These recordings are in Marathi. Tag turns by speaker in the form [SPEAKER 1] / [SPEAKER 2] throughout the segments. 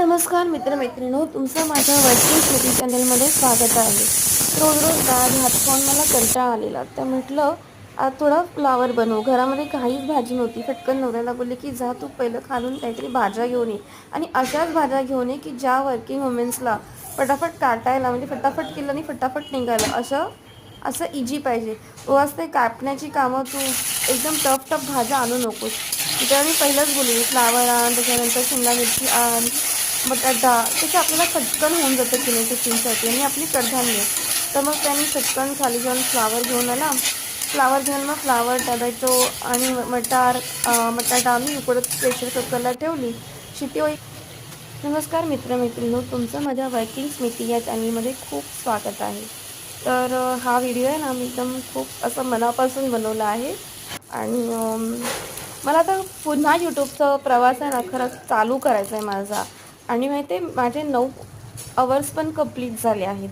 [SPEAKER 1] नमस्कार मित्रमैत्रिणींनो, तुमचं माझ्या वर्किंग स्मृती चॅनलमध्ये स्वागत आहे. रोज रोज डाळ भात खाऊन मला कंटाळा आलेला, तर म्हटलं आज थोडा फ्लावर बनवू. घरामध्ये काहीच भाजी नव्हती. फटकन नवऱ्याला बोलले की जा तू पहिलं खालून काहीतरी भाज्या घेऊन ये आणि अशाच भाज्या घेऊन ये की ज्या वर्किंग वुमेन्सला फटाफट काटायला, म्हणजे फटाफट केलं आणि फटाफट निघालं असं इजी पाहिजे. रोज ते कापण्याची कामं तू एकदम टफ टफ भाज्या आणू नकोस. तेव्हा मी पहिलंच बोलले फ्लावर आण, त्याच्यानंतर शिमला मिरची आण, बटाटा. तसं आपल्याला पटकन होऊन जातं की नाही टिफिनसाठी आणि आपली कडधान्य. तर मग त्यांनी पटकन खाली जाऊन फ्लावर घेऊन आला. फ्लावर घेऊन मग फ्लावर, टोमॅटो आणि बटाटा आम्ही उकडत प्रेशर कुकरला ठेवली. शिटी होई. नमस्कार मित्रमैत्रिणींनो, तुमचं माझ्या वर्किंग स्मृती या चॅनलमध्ये खूप स्वागत आहे. तर हा व्हिडिओ आहे ना, मी एकदम खूप असं मनापासून बनवला आहे आणि मला आता पुन्हा यूट्यूबचा प्रवास आहे ना खरंच चालू करायचा आहे माझा. आणि माहिती आहे माझे 9 अवर्स पण कंप्लीट झाले आहेत.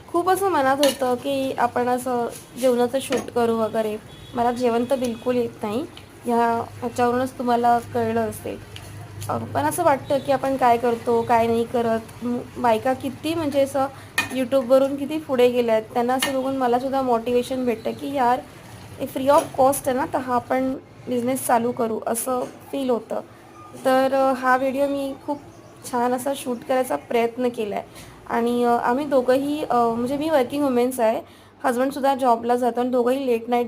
[SPEAKER 1] खूप असं मनात होतं की आपण असं जेवणाचं शूट करू वगैरे. मला जेवण तर बिलकुल येत नाही, ह्याच्यावरूनच तुम्हाला कळलं असेल. पण असं वाटतं की आपण काय करतो काय नाही करत. बायका किती म्हणजे असं यूट्यूबवरून किती पुढे गेल्या आहेत, त्यांना असं बघून मलासुद्धा मोटिवेशन भेटतं की यार हे फ्री ऑफ कॉस्ट आहे ना, तर हा आपण बिझनेस चालू करू असं फील होतं. तर हा व्हिडिओ मी खूप छान असा शूट करायचा प्रयत्न केला आहे. आणि आम्ही दोघंही म्हणजे मी वर्किंग वुमेन्स आहे, हजबंडसुद्धा जॉबला जातो आणि दोघंही लेट नाईट